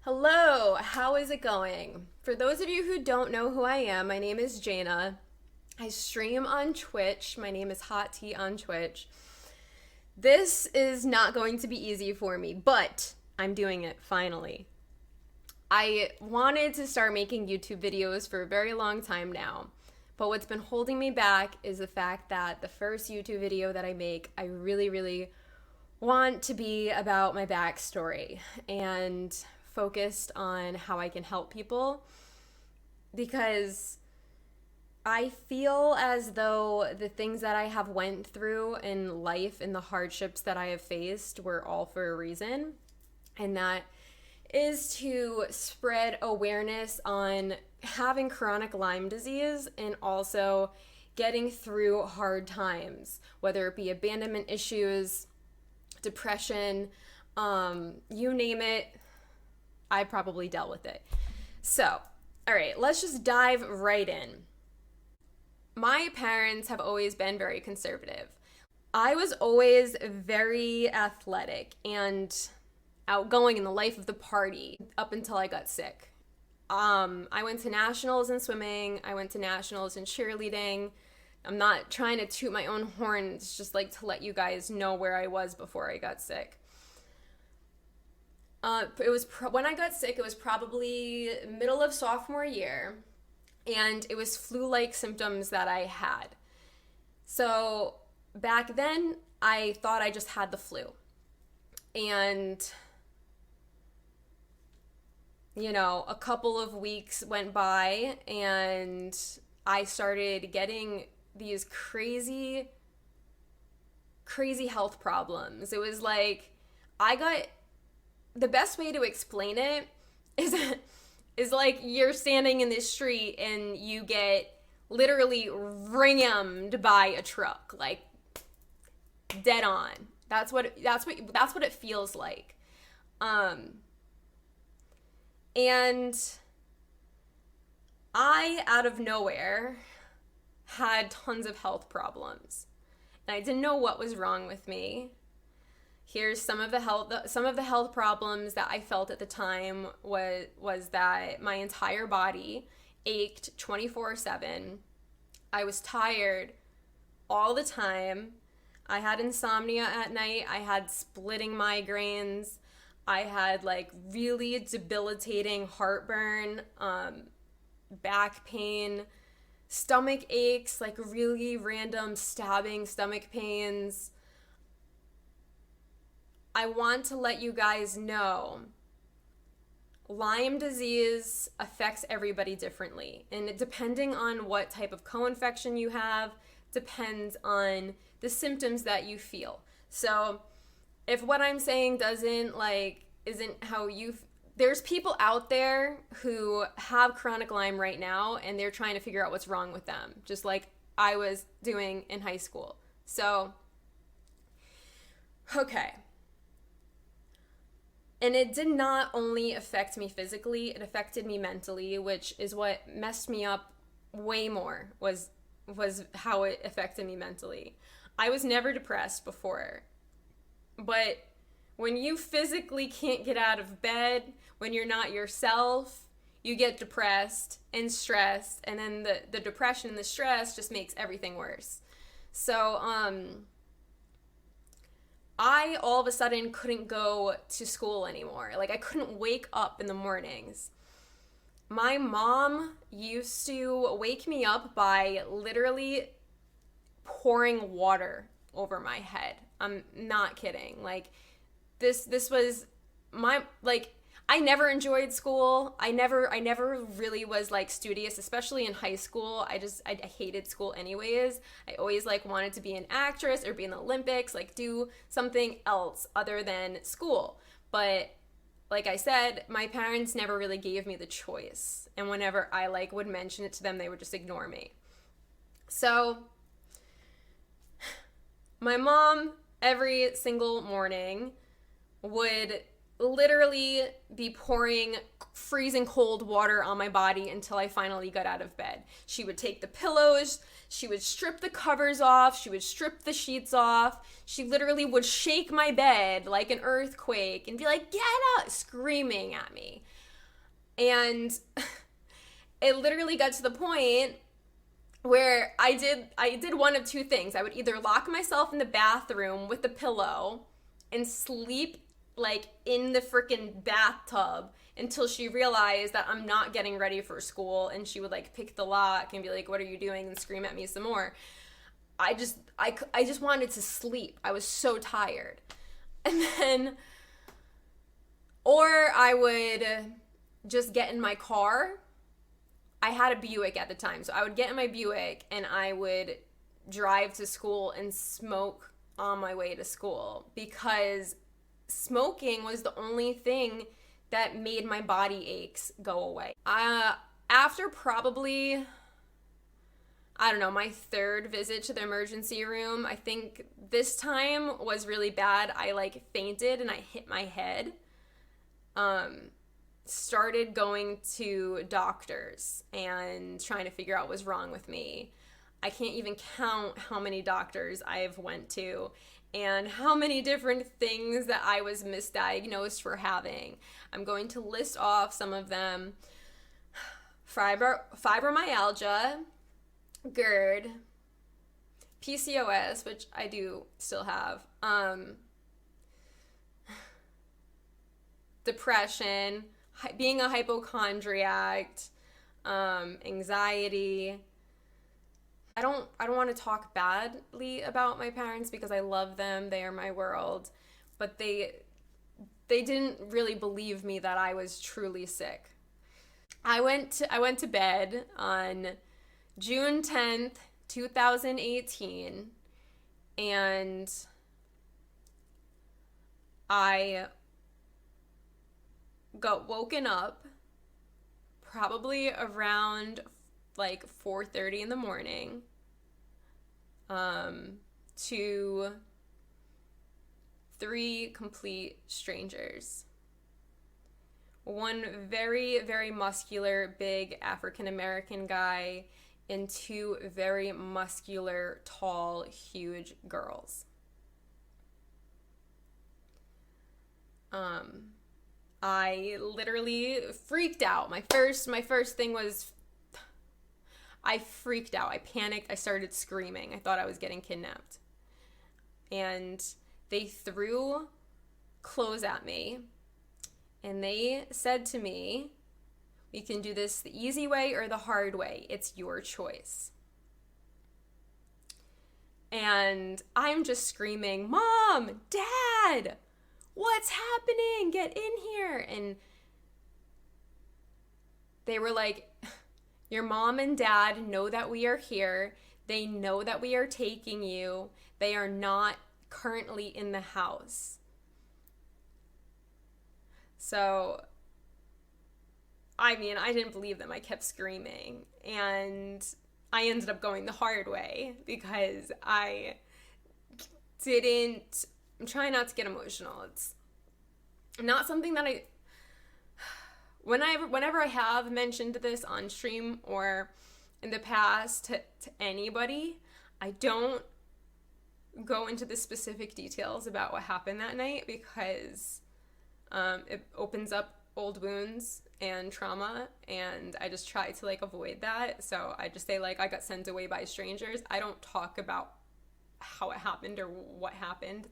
Hello, how is it going? For those of you who don't know who I am, my name is Jana. I stream on Twitch. My name is Hot Tea on Twitch. This is not going to be easy for me, but I'm doing it finally. I wanted to start making YouTube videos for a very long time now, but what's been holding me back is the fact that the first YouTube video that I make, I really want to be about my backstory and focused on how I can help people, because I feel as though the things that I have went through in life and the hardships that I have faced were all for a reason, and that is to spread awareness on having chronic Lyme disease and also getting through hard times, whether it be abandonment issues, depression, you name it, I probably dealt with it. So, all right, let's just dive right in. My parents have always been very conservative. I was always very athletic and outgoing in the life of the party up until I got sick. I went to nationals in swimming. I went to nationals in cheerleading. I'm not trying to toot my own horn. It's just like to let you guys know where I was before I got sick. When I got sick, it was probably middle of sophomore year, and it was flu-like symptoms that I had. So back then, I thought I just had the flu. And, a couple of weeks went by, and I started getting these crazy health problems. It was like the best way to explain it is like you're standing in this street and you get literally rammed by a truck, like dead on. That's what it feels like. And I, out of nowhere, had tons of health problems, and I didn't know what was wrong with me. Here's some of the health problems that I felt at the time was that my entire body ached 24/7. I was tired all the time. I had insomnia at night. I had splitting migraines. I had like really debilitating heartburn, back pain, stomach aches, like really random stabbing stomach pains. I want to let you guys know Lyme disease affects everybody differently, and depending on what type of co-infection you have depends on the symptoms that you feel. So if what I'm saying isn't how there's people out there who have chronic Lyme right now, and they're trying to figure out what's wrong with them, just like I was doing in high school. So, okay. And it did not only affect me physically, it affected me mentally, which is what messed me up way more, was how it affected me mentally. I was never depressed before, but when you physically can't get out of bed, when you're not yourself, you get depressed and stressed, and then the depression and the stress just makes everything worse. So, I all of a sudden couldn't go to school anymore. Like, I couldn't wake up in the mornings. My mom used to wake me up by literally pouring water over my head. I'm not kidding. Like, this was I never enjoyed school. I never really was like studious, especially in high school. I hated school anyways. I always wanted to be an actress or be in the Olympics, do something else other than school. But like I said, my parents never really gave me the choice. And whenever I would mention it to them, they would just ignore me. So my mom every single morning would literally be pouring freezing cold water on my body until I finally got out of bed. She would take the pillows, she would strip the covers off, she would strip the sheets off. She literally would shake my bed like an earthquake and be like, "Get up," screaming at me. And it literally got to the point where I did one of two things. I would either lock myself in the bathroom with the pillow and sleep like in the freaking bathtub until she realized that I'm not getting ready for school, and she would like pick the lock and be like, "What are you doing?" and scream at me some more. I just wanted to sleep. I was so tired. And then, or I would just get in my car. I had a Buick at the time, so I would get in my Buick and I would drive to school and smoke on my way to school, because smoking was the only thing that made my body aches go away. After probably, I don't know, my third visit to the emergency room, I think this time was really bad. I like fainted and I hit my head. Started going to doctors and trying to figure out what's wrong with me. I can't even count how many doctors I've went to and how many different things that I was misdiagnosed for having. I'm going to list off some of them. Fibromyalgia, GERD, PCOS, which I do still have, depression, being a hypochondriac, anxiety. I don't want to talk badly about my parents because I love them. They are my world. But they didn't really believe me that I was truly sick. I went to bed on June 10th, 2018, and I got woken up probably around like 4:30 in the morning to 3 complete strangers. One very, very muscular, big African-American guy and 2 very muscular, tall, huge girls. I literally freaked out. My first thing was I freaked out. I panicked. I started screaming. I thought I was getting kidnapped. And they threw clothes at me. And they said to me, "We can do this the easy way or the hard way. It's your choice." And I'm just screaming, "Mom, Dad, what's happening? Get in here." And they were like, "Your mom and dad know that we are here. They know that we are taking you. They are not currently in the house." So, I mean, I didn't believe them. I kept screaming. And I ended up going the hard way because I'm trying not to get emotional. It's not something that whenever I have mentioned this on stream or in the past to anybody, I don't go into the specific details about what happened that night because it opens up old wounds and trauma, and I just try to like avoid that. So I just say like I got sent away by strangers. I don't talk about how it happened or what happened.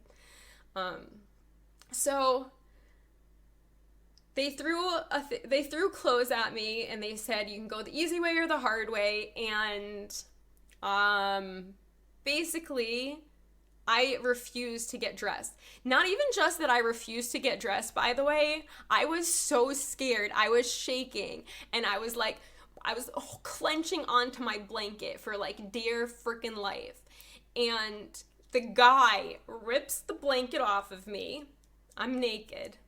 So they threw clothes at me and they said you can go the easy way or the hard way, and basically I refused to get dressed. Not even just that I refused to get dressed, by the way. I was so scared. I was shaking, and I was clenching onto my blanket for like dear freaking life. And the guy rips the blanket off of me. I'm naked.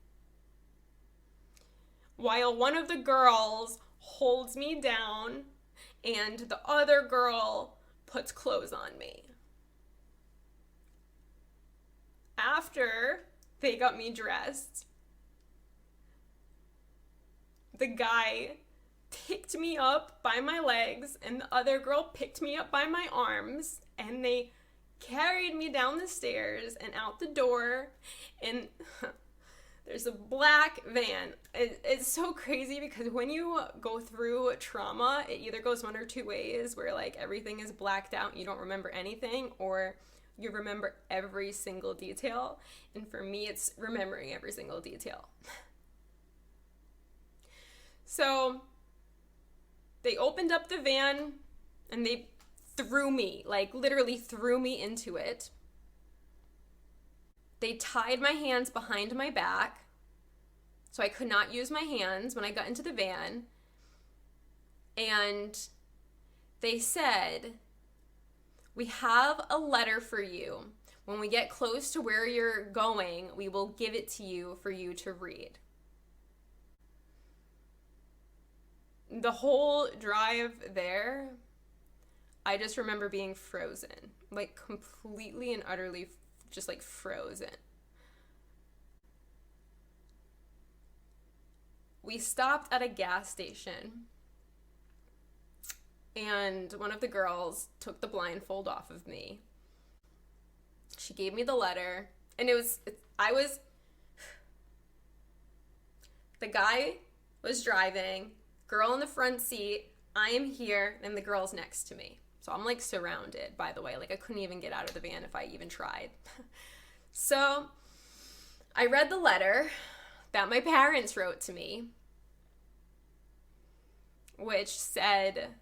While one of the girls holds me down and the other girl puts clothes on me. After they got me dressed, the guy picked me up by my legs and the other girl picked me up by my arms, and they carried me down the stairs and out the door, and there's a black van. It's so crazy because when you go through trauma, it either goes one or two ways, where like everything is blacked out and you don't remember anything, or you remember every single detail. And for me, it's remembering every single detail. So they opened up the van and they threw me, like literally threw me into it. They tied my hands behind my back so I could not use my hands when I got into the van. And they said, "We have a letter for you. When we get close to where you're going, we will give it to you for you to read." The whole drive there, I just remember being frozen, like completely and utterly just like frozen. We stopped at a gas station and one of the girls took the blindfold off of me. She gave me the letter, and the guy was driving, girl in the front seat, I am here, and the girl's next to me. So I'm like surrounded, by the way. Like I couldn't even get out of the van if I even tried. So I read the letter that my parents wrote to me, which said,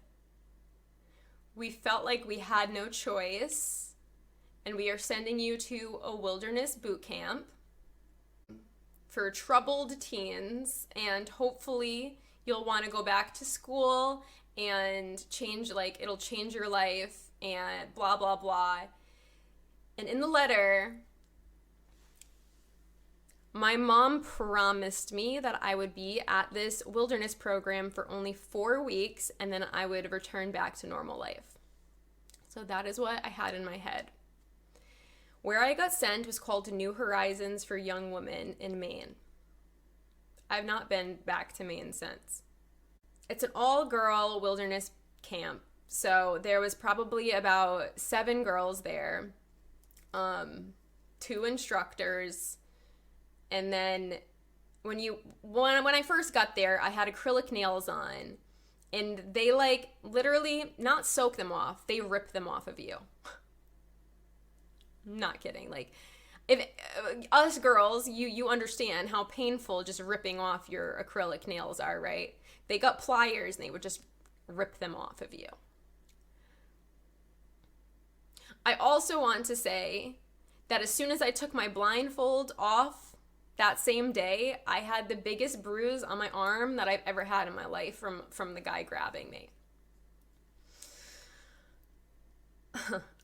"We felt like we had no choice, and we are sending you to a wilderness boot camp for troubled teens, and hopefully you'll want to go back to school and it'll change your life and blah, blah, blah." And in the letter, my mom promised me that I would be at this wilderness program for only 4 weeks, and then I would return back to normal life. So that is what I had in my head. Where I got sent was called New Horizons for Young Women in Maine. I've not been back to Maine since. It's an all-girl wilderness camp, so there was probably about 7 girls there, 2 instructors, and then when I first got there, I had acrylic nails on, and they like literally not soak them off, they rip them off of you. I'm not kidding. Like, if us girls, you understand how painful just ripping off your acrylic nails are, right? They got pliers and they would just rip them off of you. I also want to say that as soon as I took my blindfold off that same day, I had the biggest bruise on my arm that I've ever had in my life from the guy grabbing me.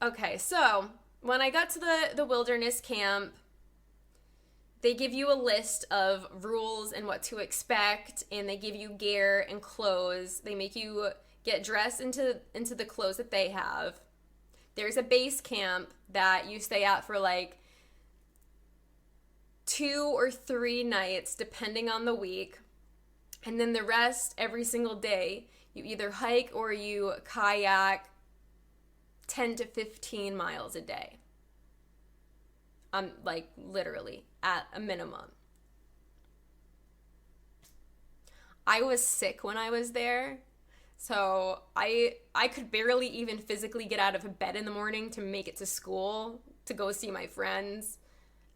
Okay, so when I got to the wilderness camp, they give you a list of rules and what to expect, and they give you gear and clothes. They make you get dressed into the clothes that they have. There's a base camp that you stay at for like 2 or 3 nights, depending on the week. And then the rest, every single day, you either hike or you kayak 10 to 15 miles a day. Like literally at a minimum. I was sick when I was there, so I could barely even physically get out of bed in the morning to make it to school to go see my friends.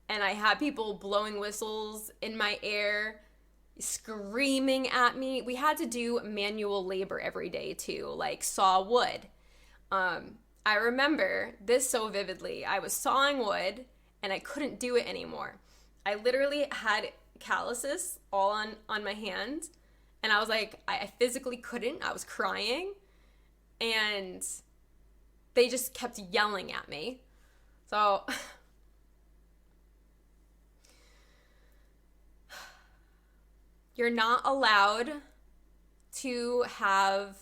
And I had people blowing whistles in my ear, screaming at me. We had to do manual labor every day too, like saw wood. I remember this so vividly. I was sawing wood and I couldn't do it anymore. I literally had calluses all on my hand, and I was like, I physically couldn't. I was crying, and they just kept yelling at me. So you're not allowed to have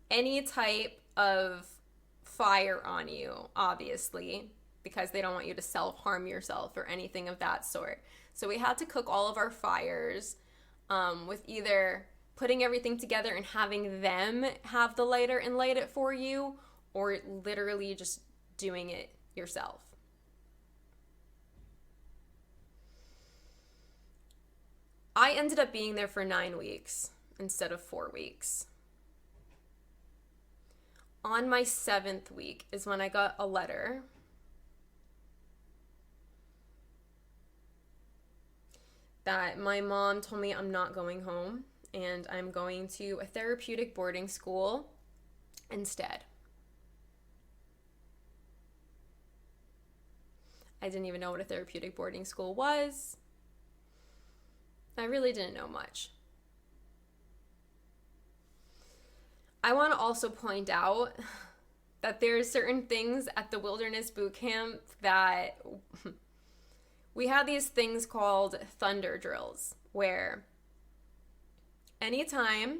any type of fire on you, obviously, because they don't want you to self-harm yourself or anything of that sort. So we had to cook all of our fires. with either putting everything together and having them have the lighter and light it for you, or literally just doing it yourself. I ended up being there for 9 weeks instead of 4 weeks. On my 7th week is when I got a letter that my mom told me I'm not going home and I'm going to a therapeutic boarding school instead. I didn't even know what a therapeutic boarding school was. I really didn't know much. I want to also point out that there's certain things at the wilderness boot camp that we had these things called thunder drills, where anytime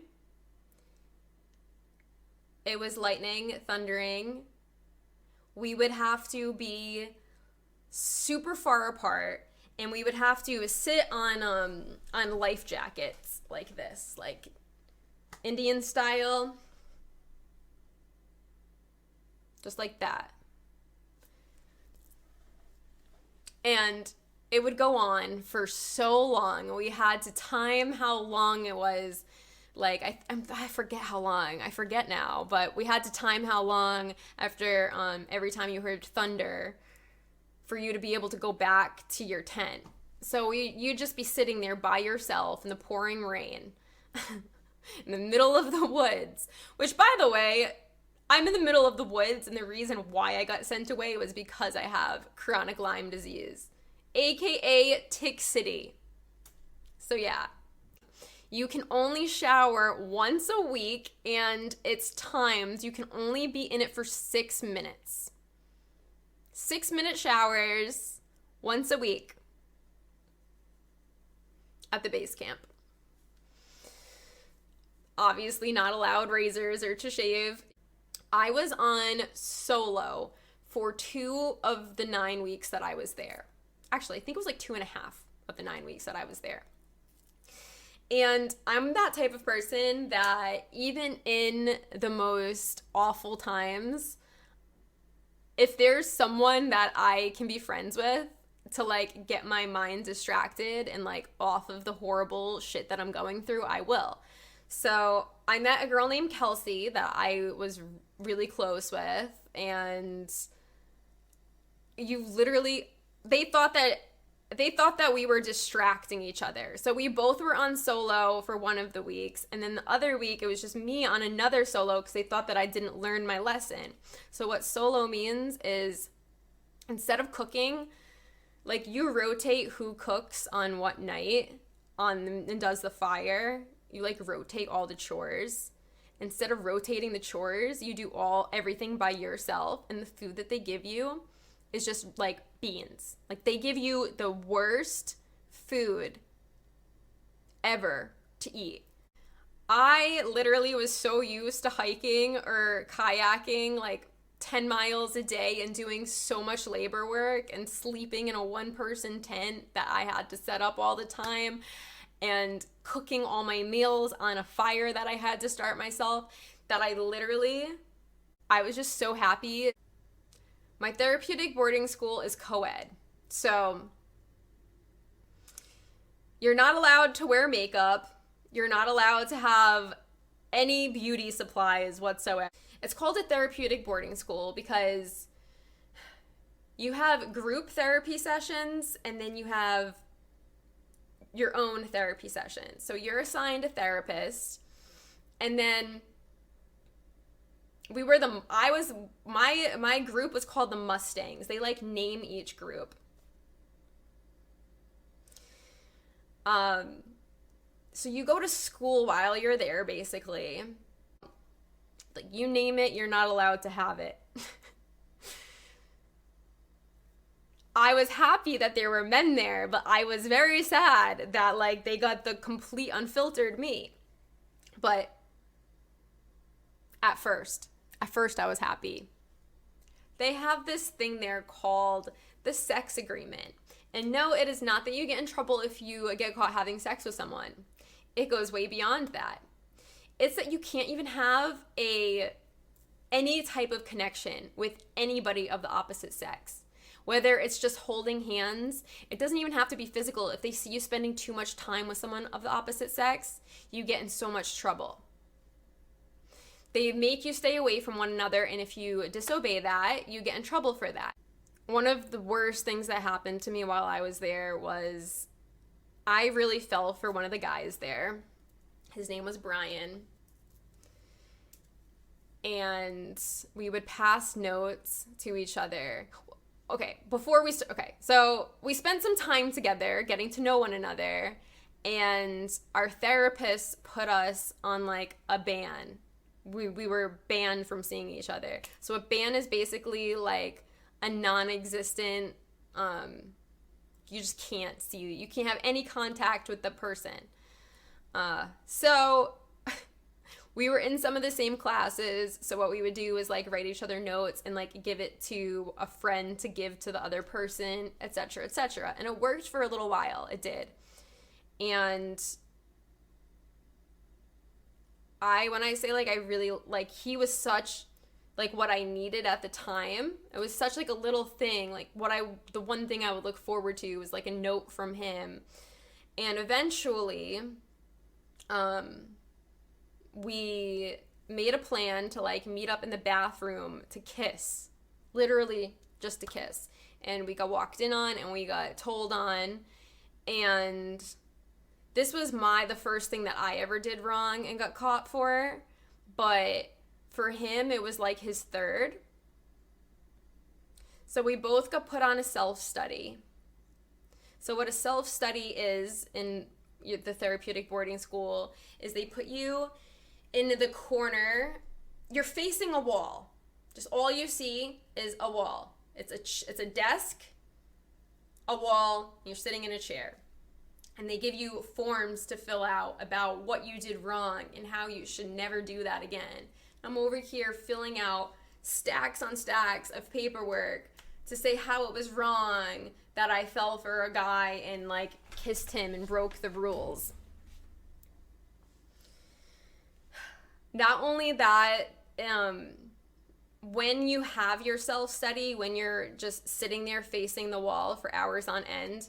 it was lightning, thundering, we would have to be super far apart, and we would have to sit on life jackets like this, like Indian style, just like that. And it would go on for so long. We had to time how long it was. Like, I forget how long. I forget now. But we had to time how long after every time you heard thunder for you to be able to go back to your tent. So you'd just be sitting there by yourself in the pouring rain in the middle of the woods. Which, by the way, I'm in the middle of the woods, and the reason why I got sent away was because I have chronic Lyme disease, aka Tick City. So yeah, you can only shower once a week, and it's timed. You can only be in it for 6 minutes. 6-minute showers once a week at the base camp. Obviously not allowed razors or to shave. I was on solo for 2 of the 9 weeks that I was there. Actually, I think it was like 2.5 of the 9 weeks that I was there. And I'm that type of person that even in the most awful times, if there's someone that I can be friends with to like get my mind distracted and like off of the horrible shit that I'm going through, I will. So I met a girl named Kelsey that I was really close with, and they thought that we were distracting each other. So we both were on solo for one of the weeks, and then the other week it was just me on another solo because they thought that I didn't learn my lesson. So what solo means is, instead of cooking, like, you rotate who cooks on what night and does the fire. You like rotate all the chores. Instead of rotating the chores, you do everything by yourself, and the food that they give you is just like beans. Like, they give you the worst food ever to eat. I literally was so used to hiking or kayaking like 10 miles a day and doing so much labor work and sleeping in a 1-person tent that I had to set up all the time, and cooking all my meals on a fire that I had to start myself, that I was just so happy. My therapeutic boarding school is co-ed. So you're not allowed to wear makeup. You're not allowed to have any beauty supplies whatsoever. It's called a therapeutic boarding school because you have group therapy sessions, and then you have your own therapy session. So you're assigned a therapist, and then my group was called the Mustangs. They like name each group. So you go to school while you're there, basically. Like, you name it, you're not allowed to have it. I was happy that there were men there, but I was very sad that, like, they got the complete unfiltered me. But at first I was happy. They have this thing there called the sex agreement. And no, it is not that you get in trouble if you get caught having sex with someone. it goes way beyond that. It's that you can't even have any type of connection with anybody of the opposite sex. Whether it's just holding hands, it doesn't even have to be physical. If they see you spending too much time with someone of the opposite sex, you get in so much trouble. They make you stay away from one another, and if you disobey that, you get in trouble for that. One of the worst things that happened to me while I was there was I really fell for one of the guys there. His name was Brian. And we would pass notes to each other. So we spent some time together getting to know one another, and our therapist put us on like a ban. We were banned from seeing each other. So a ban is basically like a non-existent, you just can't see, you can't have any contact with the person. So we were in some of the same classes, so what we would do is like write each other notes and like give it to a friend to give to the other person, etc., etc. And it worked for a little while. It did. And when I say like I really, like he was such like what I needed at the time. It was such like a little thing, like the one thing I would look forward to was like a note from him. And eventually, we made a plan to like meet up in the bathroom to kiss, literally just to kiss. And we got walked in on and we got told on, and this was the first thing that I ever did wrong and got caught for, but for him it was like his third. So we both got put on a self-study. So what a self-study is in the Therapeutic Boarding School is they put you in the corner. You're facing a wall. Just all you see is a wall. It's a desk, a wall, and you're sitting in a chair. And they give you forms to fill out about what you did wrong and how you should never do that again. I'm over here filling out stacks on stacks of paperwork to say how it was wrong that I fell for a guy and like kissed him and broke the rules. Not only that, when you have your self-study, when you're just sitting there facing the wall for hours on end,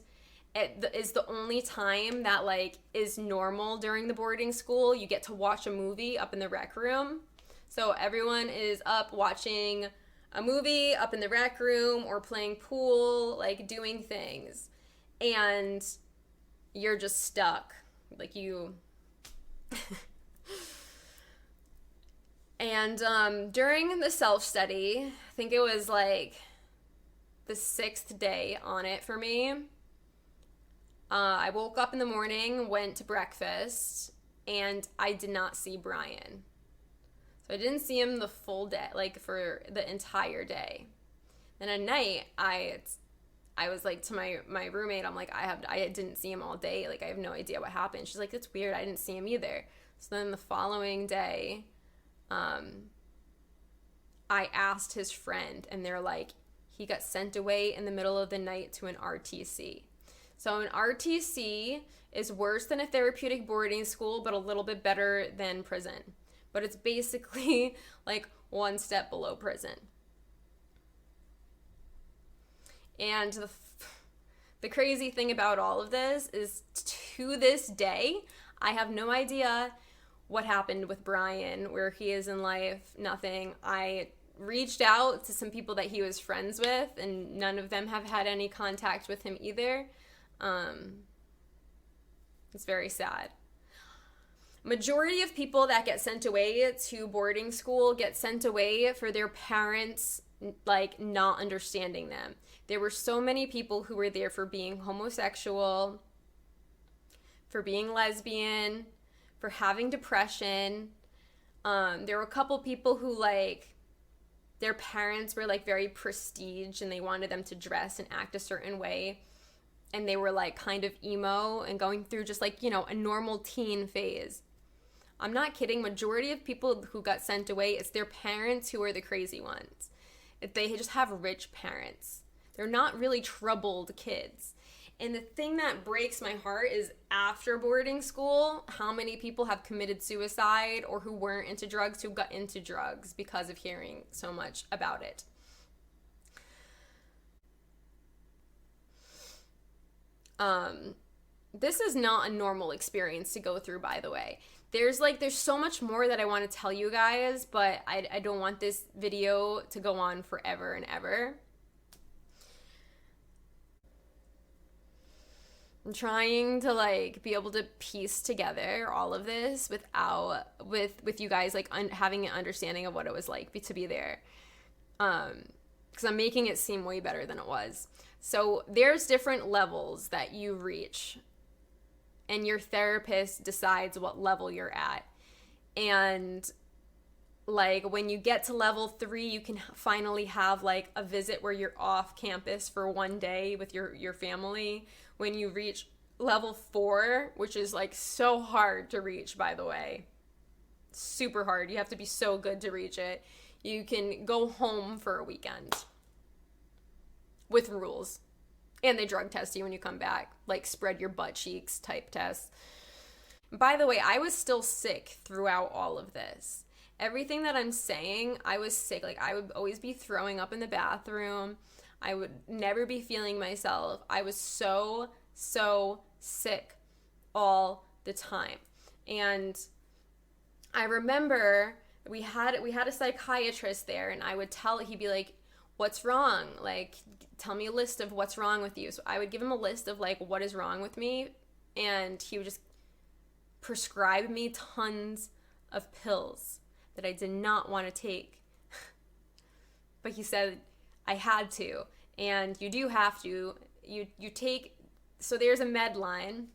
it is the only time that like is normal during the boarding school. You get to watch a movie up in the rec room. So everyone is up watching a movie up in the rec room or playing pool, like doing things. And you're just stuck. Like you... And during the self-study, I think it was like the 6th day on it for me, I woke up in the morning, went to breakfast, and I did not see Brian. So I didn't see him the full day, like for the entire day. Then at night, I was like to my roommate, I'm like, I didn't see him all day. Like, I have no idea what happened. She's like, that's weird. I didn't see him either. So then the following day, I asked his friend, and they're like, he got sent away in the middle of the night to an RTC. So an RTC is worse than a therapeutic boarding school, but a little bit better than prison. But it's basically like one step below prison. And the crazy thing about all of this is, to this day, I have no idea what happened with Brian, where he is in life, nothing. I reached out to some people that he was friends with, and none of them have had any contact with him either. It's very sad. Majority of people that get sent away to boarding school get sent away for their parents, like, not understanding them. There were so many people who were there for being homosexual, for being lesbian, for having depression. There were a couple people who, like, their parents were, like, very prestige and they wanted them to dress and act a certain way. And they were, like, kind of emo and going through just, like, you know, a normal teen phase. I'm not kidding. Majority of people who got sent away, it's their parents who are the crazy ones. If they just have rich parents. They're not really troubled kids. And the thing that breaks my heart is after boarding school, how many people have committed suicide or who weren't into drugs who got into drugs because of hearing so much about it. This is not a normal experience to go through, by the way. There's so much more that I want to tell you guys, but I don't want this video to go on forever and ever. I'm trying to be able to piece together all of this with you guys having an understanding of what it was like to be there. Because I'm making it seem way better than it was. So there's different levels that you reach, and your therapist decides what level you're at. And when you get to level 3, you can finally have a visit where you're off campus for one day with your family. When you reach level 4, which is so hard to reach, by the way, super hard. You have to be so good to reach it. You can go home for a weekend with rules. And they drug test you when you come back, spread your butt cheeks type test. By the way, I was still sick throughout all of this. Everything that I'm saying, I was sick. I would always be throwing up in the bathroom. I would never be feeling myself. I was so sick all the time. And I remember we had a psychiatrist there, and I would he'd be like, what's wrong? Tell me a list of what's wrong with you. So I would give him a list of what is wrong with me, and he would just prescribe me tons of pills that I did not want to take. But he said I had to, and you do have to. You take, so there's a med line.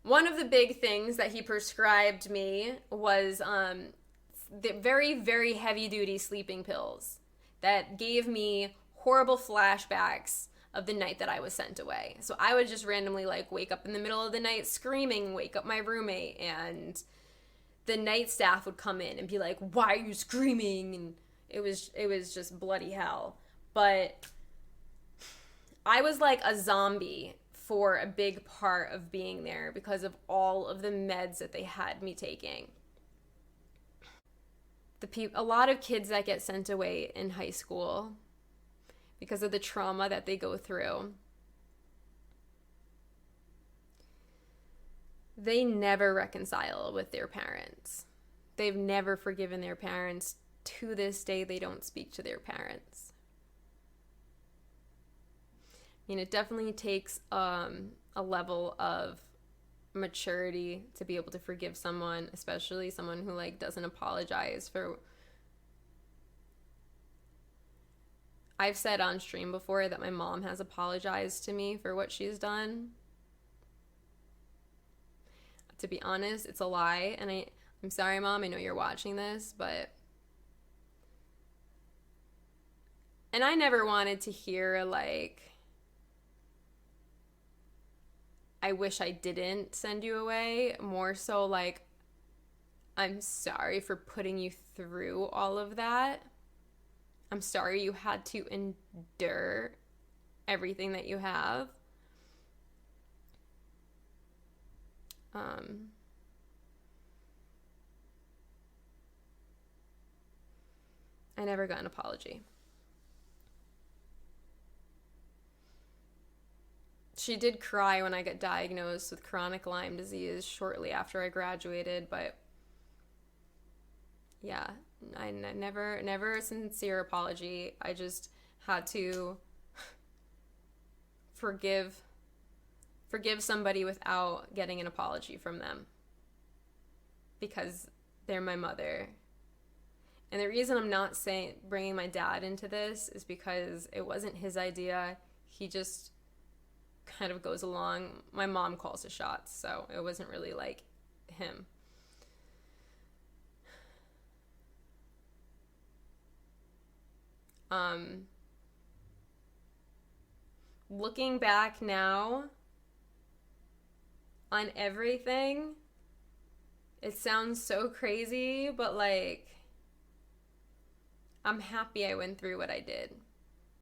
One of the big things that he prescribed me was the very, very heavy duty sleeping pills that gave me horrible flashbacks of the night that I was sent away. So I would just randomly wake up in the middle of the night screaming, wake up my roommate, and the night staff would come in and be like, why are you screaming? And it was just bloody hell. But I was like a zombie for a big part of being there because of all of the meds that they had me taking. A lot of kids that get sent away in high school because of the trauma that they go through, they never reconcile with their parents. They've never forgiven their parents. To this day, they don't speak to their parents. It definitely takes a level of maturity to be able to forgive someone, especially someone who doesn't apologize for. I've said on stream before that my mom has apologized to me for what she's done. To be honest, it's a lie, and I'm sorry, Mom, I know you're watching this, but and I never wanted to hear I wish I didn't send you away. More so I'm sorry for putting you through all of that. I'm sorry you had to endure everything that you have. I never got an apology. She did cry when I got diagnosed with chronic Lyme disease shortly after I graduated, but yeah, I never a sincere apology. I just had to forgive somebody without getting an apology from them because they're my mother. And the reason I'm not bringing my dad into this is because it wasn't his idea. He just kind of goes along. My mom calls the shots, so it wasn't really him. Looking back now on everything, it sounds so crazy, but I'm happy I went through what I did.